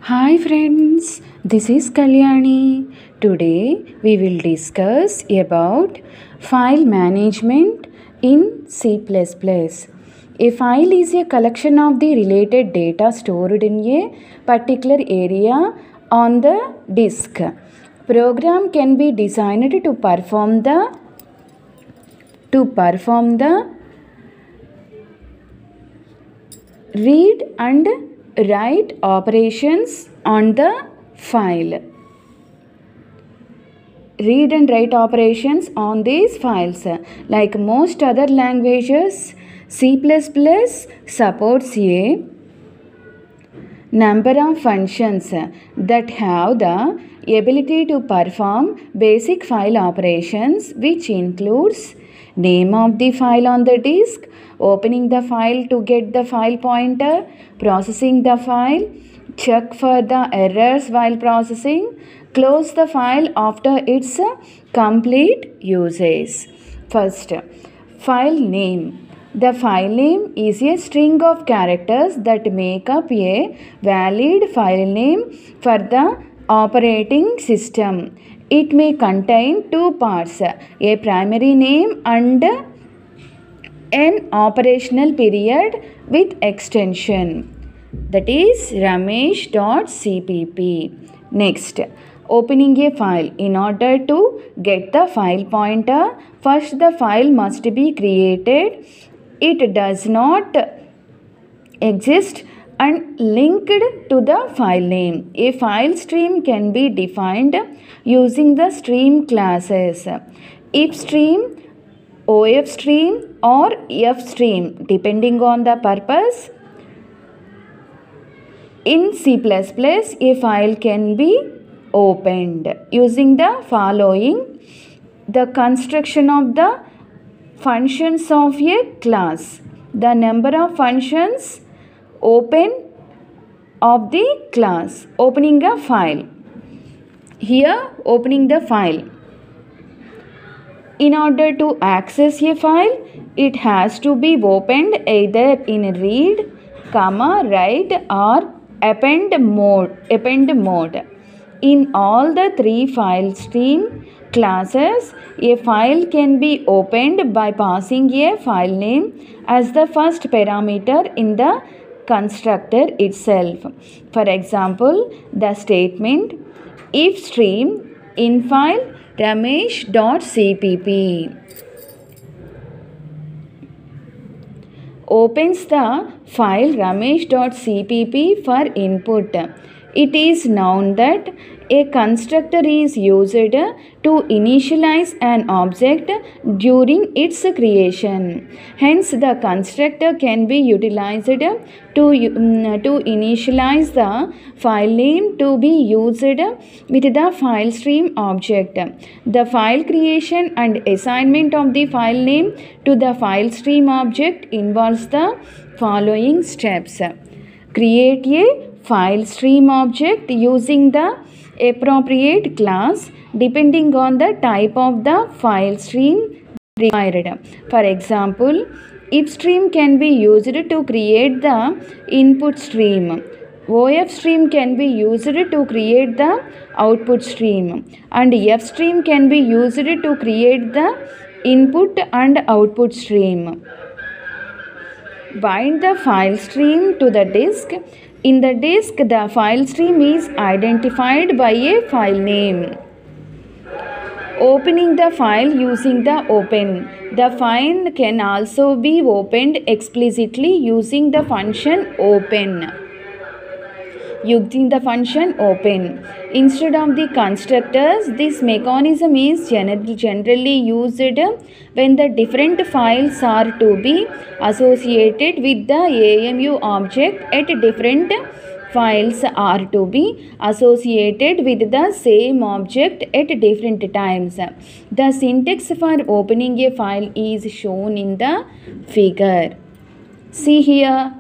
Hi friends, this is Kalyani. Today we will discuss about file management in C++. A file is a collection of the related data stored in a particular area on the disk. Program can be designed to perform the read and write operations on the file. Read and write operations on these files. Like most other languages, C++ supports a number of functions that have the ability to perform basic file operations, which includes name of the file on the disk, opening the file to get the file pointer, processing the file, check for the errors while processing, close the file after its complete usage. First, file name. The file name is a string of characters that make up a valid file name for the operating system. It may contain two parts, a primary name and an operational period with extension, that is ramesh.cpp. Next, opening a file. In order to get the file pointer, first the file must be created. It does not exist and linked to the file name. A file stream can be defined using the stream classes ifstream, ofstream or fstream depending on the purpose. In C++, a file can be opened using the following: the construction of the functions of a class, the number of functions open of the class, opening a file. Here, opening the file. In order to access a file, it has to be opened either in read, write or append mode. In all the three file stream classes, a file can be opened by passing a file name as the first parameter in the constructor itself. For example, the statement ifstream infile ramesh.cpp opens the file ramesh.cpp for input. It is known that a constructor is used to initialize an object during its creation. Hence, the constructor can be utilized to initialize the file name to be used with the file stream object. The file creation and assignment of the file name to the file stream object involves the following steps. Create a file stream object using the appropriate class depending on the type of the file stream required. For example, ifstream can be used to create the input stream. ofstream can be used to create the output stream, and fstream can be used to create the input and output stream. Bind the file stream to the disk. In the disk, the file stream is identified by a file name. Opening the file using the open. The file can also be opened explicitly using the function open. Using the function open instead of the constructors, this mechanism is generally used when the different files are to be associated with the AMU object at different files are to be associated with the same object at different times. The syntax for opening a file is shown in the figure. See here.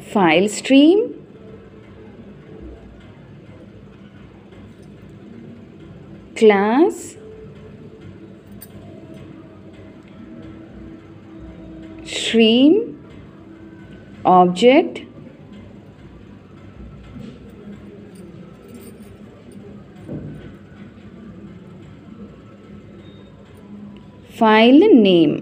File stream, class, stream object file name.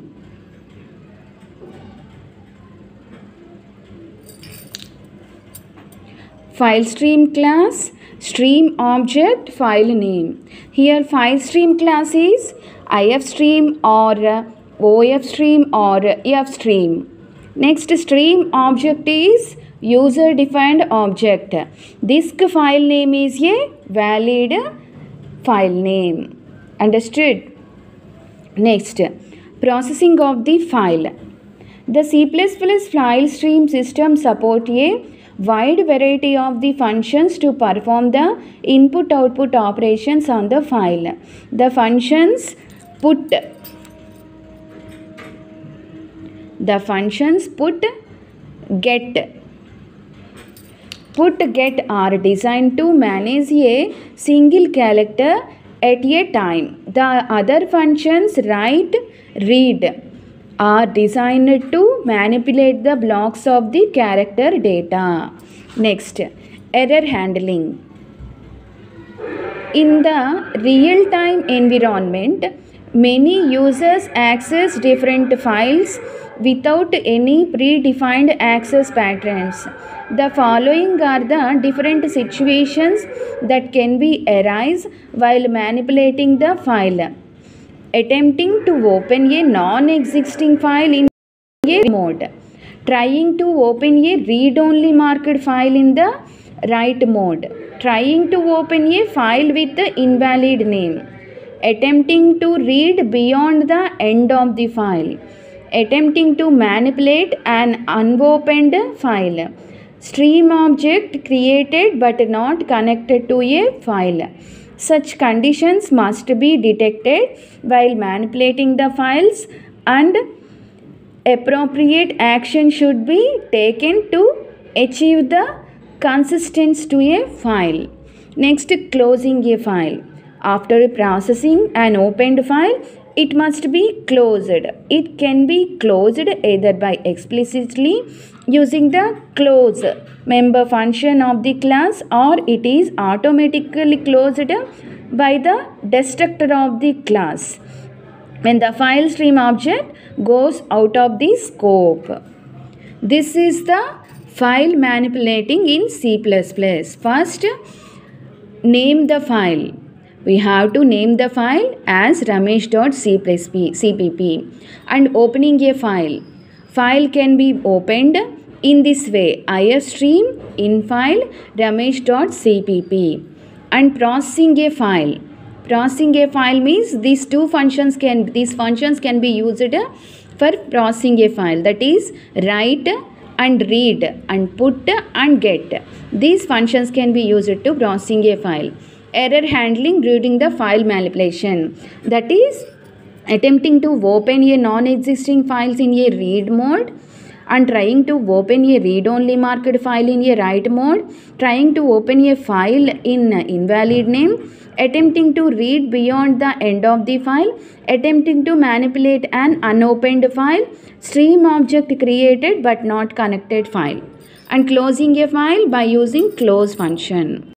File stream class, stream object, file name. Here file stream class is ifstream or ofstream or fstream. Next stream object is user defined object. Disk file name is a valid file name. Understood? Next, processing of the file. The C++ file stream system support a wide variety of the functions to perform the input-output operations on the file. The functions put, get are designed to manage a single character at a time. The other functions write, read are designed to manipulate the blocks of the character data. Next, error handling. In the real-time environment, many users access different files without any predefined access patterns. The following are the different situations that can be arise while manipulating the file. Attempting to open a non-existing file in a mode. Trying to open a read-only marked file in the write mode. Trying to open a file with the invalid name. Attempting to read beyond the end of the file. Attempting to manipulate an unopened file. Stream object created but not connected to a file. Such conditions must be detected while manipulating the files, and appropriate action should be taken to achieve the consistency to a file. Next, closing a file. After processing an opened file, it must be closed. It can be closed either by explicitly using the close member function of the class, or it is automatically closed by the destructor of the class when the file stream object goes out of the scope. This is the file manipulating in C++. First, name the file. We have to name the file as ramesh.cpp and opening a file. File can be opened in this way: ifstream infile ramesh.cpp. And processing a file. Processing a file means these functions can be used for processing a file, that is write and read and put and get. These functions can be used to processing a file. Error handling during the file manipulation, that is attempting to open a non-existing files in a read mode and trying to open a read-only marked file in a write mode, trying to open a file in invalid name, attempting to read beyond the end of the file, attempting to manipulate an unopened file, stream object created but not connected file, and closing a file by using close function.